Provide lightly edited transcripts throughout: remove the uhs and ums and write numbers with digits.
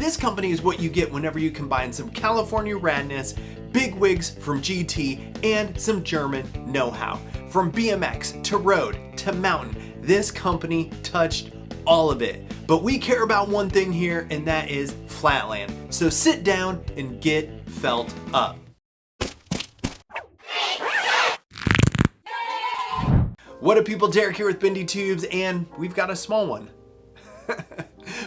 this company is what you get whenever you combine some California radness, big wigs from GT, and some German know-how. From BMX to road to mountain, this company touched all of it. But we care about one thing here, and that is flatland. So sit down and get felt up. What up people, Derek here with Bendy Tubes, and we've got a small one.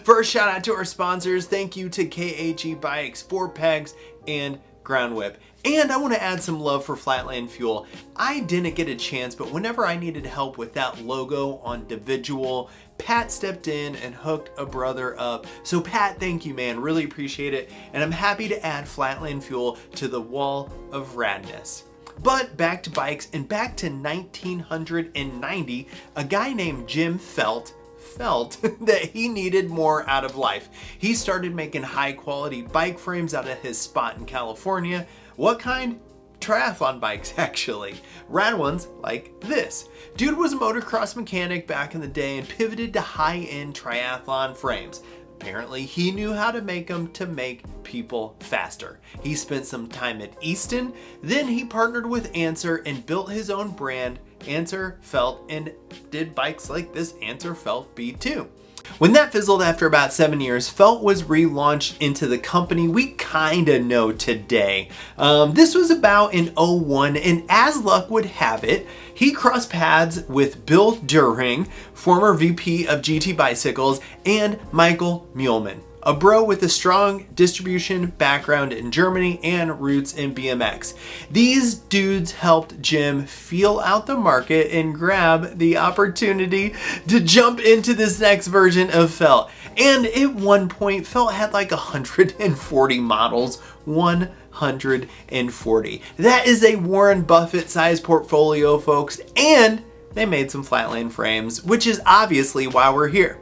First, shout out to our sponsors. Thank you to KHE Bikes, 4Pegs, and Ground Whip. And I want to add some love for Flatland Fuel. I didn't get a chance, but whenever I needed help with that logo on Individual, Pat stepped in and hooked a brother up. So Pat, thank you, man. Really appreciate it. And I'm happy to add Flatland Fuel to the wall of radness. But back to bikes, and back to 1990, a guy named Jim felt that he needed more out of life. He started making high quality bike frames out of his spot in California. What kind? Triathlon bikes, actually. Rad ones like this. Dude was a motocross mechanic back in the day and pivoted to high-end triathlon frames. Apparently, he knew how to make them to make people faster. He spent some time at Easton, then he partnered with Answer and built his own brand, Answer Felt, and did bikes like this Answer Felt B2. When that fizzled after about 7 years, Felt was relaunched into the company we kinda know today. This was about in 01, and as luck would have it, he crossed paths with Bill Durhing, former VP of GT Bicycles, and Michael Muehlman, a bro with a strong distribution background in Germany and roots in BMX. These dudes helped Jim feel out the market and grab the opportunity to jump into this next version of Felt. And at one point, Felt had like 140 models. 140. That is a Warren Buffett sized portfolio, folks, and they made some flatland frames, which is obviously why we're here.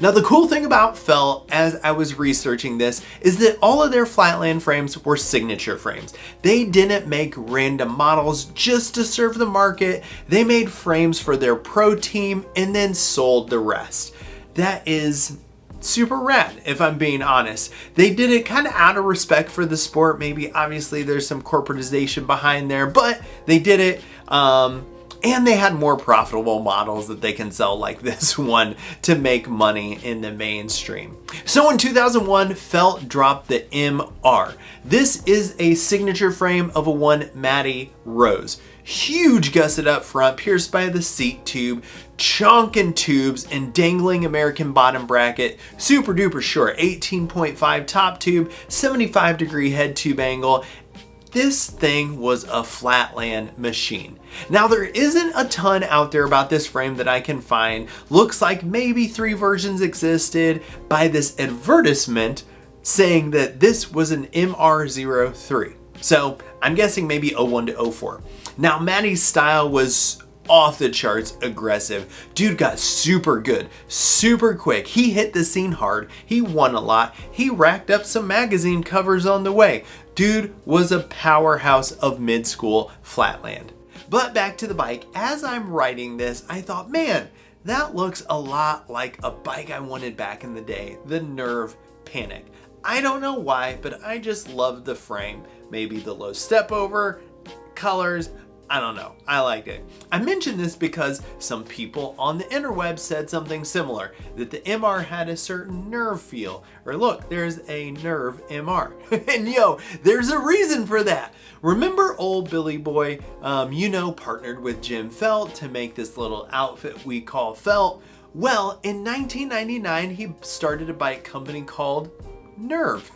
Now the cool thing about Felt, as I was researching this, is that all of their flatland frames were signature frames. They didn't make random models just to serve the market. They made frames for their pro team and then sold the rest. That is super rad, if I'm being honest. They did it kind of out of respect for the sport. Maybe obviously there's some corporatization behind there, but they did it. And they had more profitable models that they can sell like this one to make money in the mainstream. So in 2001, Felt dropped the MR. This is a signature frame of a one Matti Rose. Huge gusset up front, pierced by the seat tube, chonkin' tubes, and dangling American bottom bracket. Super duper short, 18.5 top tube, 75-degree head tube angle. This thing was a flatland machine. Now there isn't a ton out there about this frame that I can find. Looks like maybe 3 versions existed by this advertisement saying that this was an MR03. So I'm guessing maybe 01 to 04. Now Matti's style was off the charts aggressive. Dude got super good, super quick. He hit the scene hard. He won a lot. He racked up some magazine covers on the way. Dude was a powerhouse of mid-school flatland. But back to the bike, as I'm writing this, I thought, man, that looks a lot like a bike I wanted back in the day, the Nirve Panic. I don't know why, but I just loved the frame. Maybe the low step over, colors, I don't know, I liked it. I mentioned this because some people on the interweb said something similar, that the MR had a certain Nirve feel. Or look, there's a Nirve MR. And yo, there's a reason for that. Remember old Billy Boy, partnered with Jim Felt to make this little outfit we call Felt? Well, in 1999, he started a bike company called Nirve.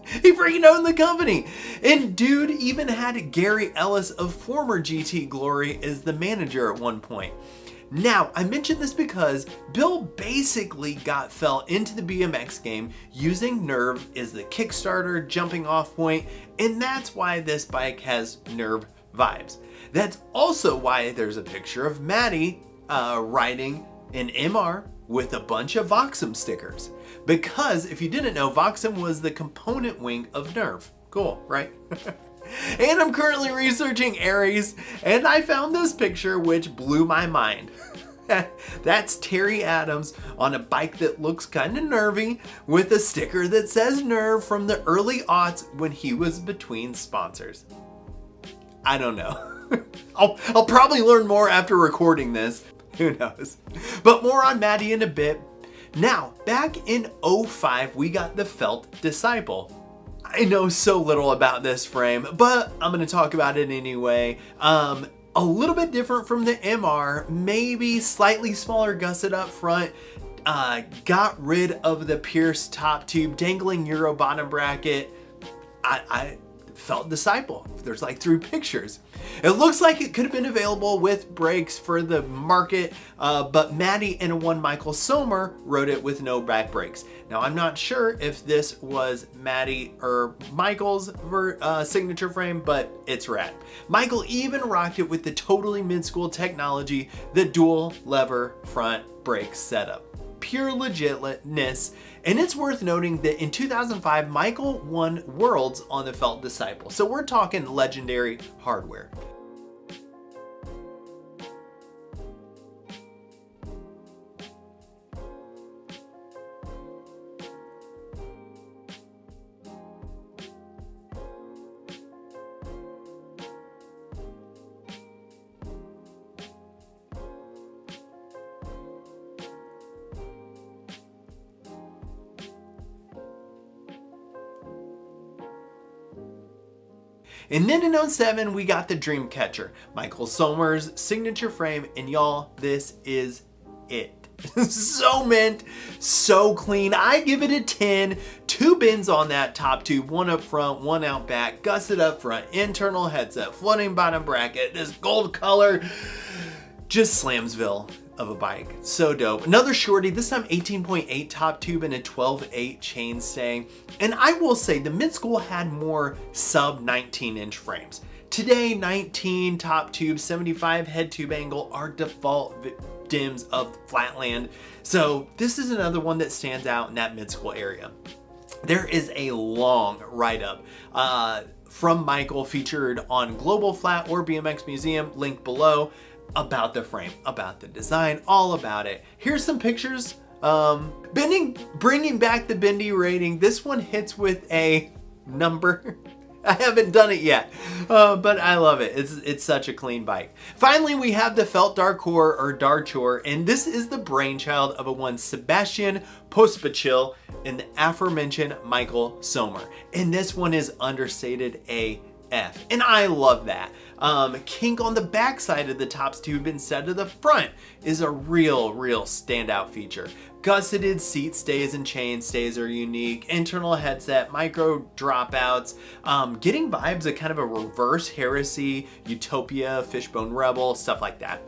He freaking owned the company. And dude even had Gary Ellis of former GT Glory as the manager at one point. Now, I mention this because Bill basically got Felt into the BMX game using Nirve as the Kickstarter jumping off point, and that's why this bike has Nirve vibes. That's also why there's a picture of Matti riding an MR with a bunch of Autum stickers. Because if you didn't know, Autum was the component wing of Nirve. Cool, right? And I'm currently researching Aries, and I found this picture which blew my mind. That's Terry Adams on a bike that looks kind of nervy with a sticker that says Nirve from the early aughts when he was between sponsors. I don't know. I'll probably learn more after recording this. Who knows? But more on Matti in a bit. Now, back in 05, we got the Felt Diciple. I know so little about this frame, but I'm going to talk about it anyway. A little bit different from the MR, maybe slightly smaller gusset up front. Got rid of the pierced top tube, dangling Euro bottom bracket. I Felt Diciple. There's like 3 pictures. It looks like it could have been available with brakes for the market, but Matti and one Michael Sommer rode it with no back brakes. Now I'm not sure if this was Matti or Michael's signature frame, but it's rad. Michael even rocked it with the totally mid-school technology, the dual lever front brake setup. Pure legitness. And it's worth noting that in 2005, Michael won Worlds on the Felt Diciple. So we're talking legendary hardware. And then in 07, we got the Dreamcatcher, Michael Sommer's signature frame, and y'all, this is it. So mint, so clean. I give it a 10. 2 bins on that top tube, 1 up front, 1 out back, gusset up front, internal headset, floating bottom bracket, this gold color, just Slamsville of a bike. So dope. Another shorty, this time 18.8 top tube and a 12.8 chainstay. And I will say the mid-school had more sub 19 inch frames. Today, 19 top tube, 75 head tube angle are default dims of flatland. So this is another one that stands out in that mid-school area. There is a long write-up from Michael featured on Global Flat or BMX Museum, link below, about the frame, about the design, all about it. Here's some pictures. Bringing back the Bendy rating. This one hits with a number. I haven't done it yet, but I love it. It's such a clean bike. Finally, we have the Felt Darchor or Darchor, and this is the brainchild of a one Sebastian Pospischil and the aforementioned Michael Sommer. And this one is understated AF, and I love that. Kink on the back side of the top tube instead of the front is a real standout feature. Gusseted seat stays and chain stays are unique. Internal headset, micro dropouts, getting vibes of kind of a reverse Heresy, Utopia, Fishbone Rebel, stuff like that.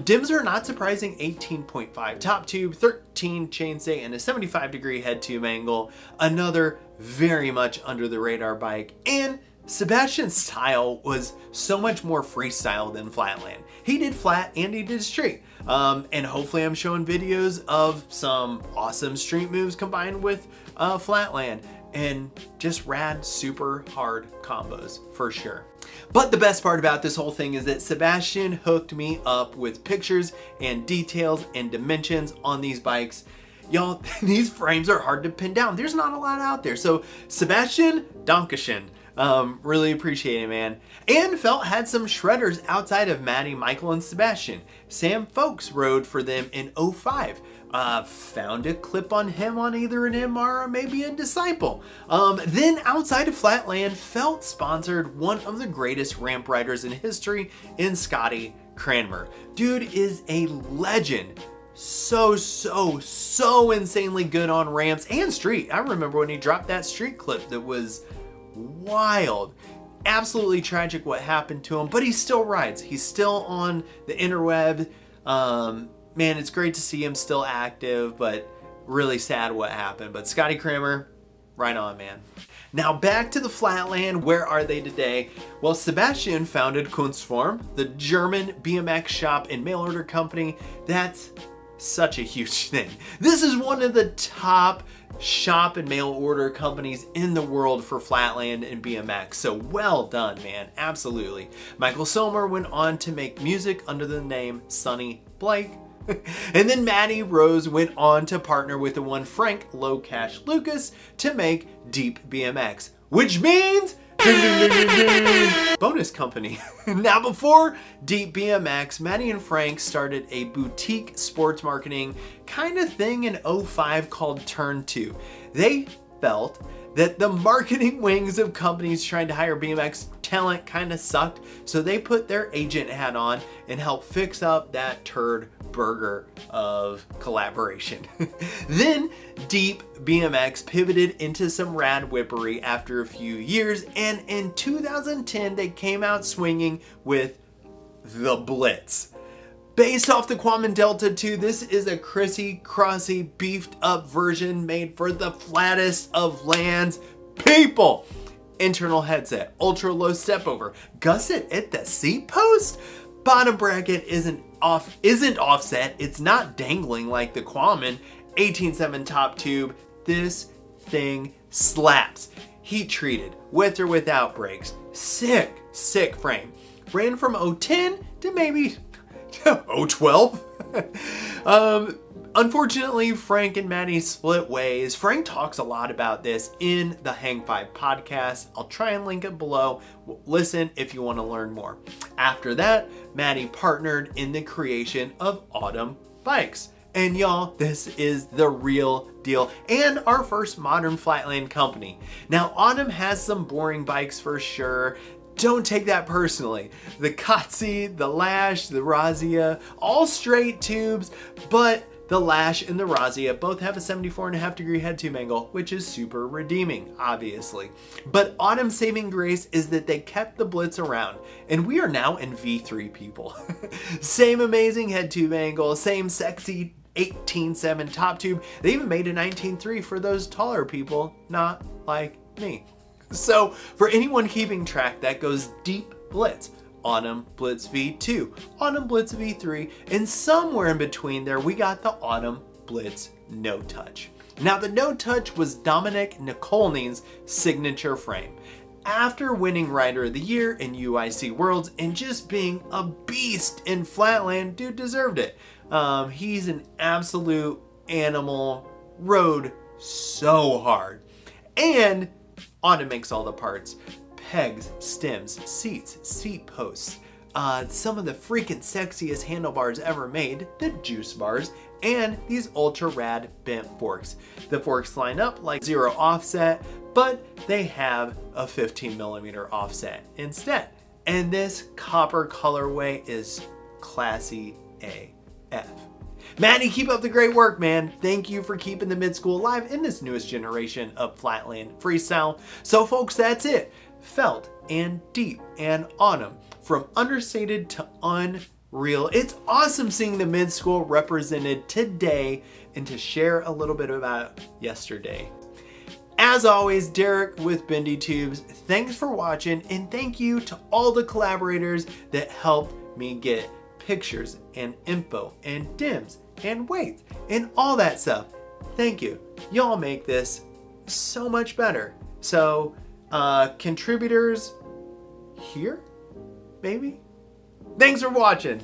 Dims are not surprising, 18.5 top tube, 13 chainstay, and a 75-degree head tube angle. Another very much under the radar bike. And Sebastian's style was so much more freestyle than flatland. He did flat and he did street. And hopefully I'm showing videos of some awesome street moves combined with flatland and just rad, super hard combos for sure. But the best part about this whole thing is that Sebastian hooked me up with pictures and details and dimensions on these bikes. Y'all, these frames are hard to pin down. There's not a lot out there. So Sebastian, Dankeschön. Really appreciate it, man. And Felt had some shredders outside of Matti, Michael, and Sebastian. Sam Foakes rode for them in 05. Found a clip on him on either an MR or maybe a Diciple. Then outside of flatland, Felt sponsored one of the greatest ramp riders in history in Scotty Cranmer. Dude is a legend. So insanely good on ramps and street. I remember when he dropped that street clip that was wild. Absolutely tragic what happened to him, but he still rides. He's still on the interweb. Man, it's great to see him still active, but really sad what happened. But Scotty Cranmer, right on, man. Now back to the flatland. Where are they today? Well, Sebastian founded Kuntsform, the German BMX shop and mail order company. That's such a huge thing. This is one of the top shop and mail order companies in the world for flatland and BMX. So well done, man. Absolutely. Michael Sommer went on to make music under the name Sonny Blake. And then Matti Rose went on to partner with the one Frank Low Cash Lucas to make Deep BMX, which means ding, ding, ding, ding, ding, bonus company. Now before Deep BMX, Matti and Frank started a boutique sports marketing kind of thing in '05 called Turn 2. They felt that the marketing wings of companies trying to hire BMX talent kind of sucked, so they put their agent hat on and helped fix up that turd burger of collaboration. Then Deep BMX pivoted into some rad whippery after a few years, and in 2010 they came out swinging with the Blitz. Based off the Quam and Delta 2, this is a crissy, crossy, beefed up version made for the flattest of lands. People! Internal headset, ultra low step over, gusset at the seat post. Bottom bracket isn't offset, it's not dangling like the Quam. 18.7 top tube. This thing slaps. Heat treated, with or without brakes. Sick frame. Ran from 010 to maybe 012. Unfortunately, Frank and Matti split ways. Frank talks a lot about this in the Hang 5 podcast. I'll try and link it below. Listen if you want to learn more. After that, Matti partnered in the creation of Autum bikes. And y'all, this is the real deal and our first modern flatland company. Now, Autum has some boring bikes for sure. Don't take that personally. The Kotze, the Lash, the Razia, all straight tubes, but the Lash and the Razia both have a 74.5 degree head tube angle, which is super redeeming, obviously. But Autumn's saving grace is that they kept the Blitz around, and we are now in V3, people. Same amazing head tube angle, same sexy 18.7 top tube. They even made a 19.3 for those taller people, not like me. So for anyone keeping track, that goes Deep Blitz, Autum Blitz V2, Autum Blitz V3, and somewhere in between there we got the Autum Blitz No Touch. Now the No Touch was Dominic Nikolny's signature frame. After winning Rider of the Year in UIC Worlds and just being a beast in flatland, dude deserved it. He's an absolute animal, rode so hard. And Autum makes all the parts. Pegs, stems, seats, seat posts, some of the freaking sexiest handlebars ever made, the juice bars, and these ultra rad bent forks. The forks line up like zero offset, but they have a 15mm offset instead. And this copper colorway is classy AF. Matti, keep up the great work, man. Thank you for keeping the mid-school alive in this newest generation of flatland freestyle. So folks, that's it. Felt and Deep and Autum, from understated to unreal. It's awesome seeing the mid-school represented today and to share a little bit about yesterday. As always, Derek with Bendy Tubes, thanks for watching, and thank you to all the collaborators that helped me get pictures and info and dims and weights and all that stuff. Thank you. Y'all make this so much better. So contributors here, maybe? Thanks for watching.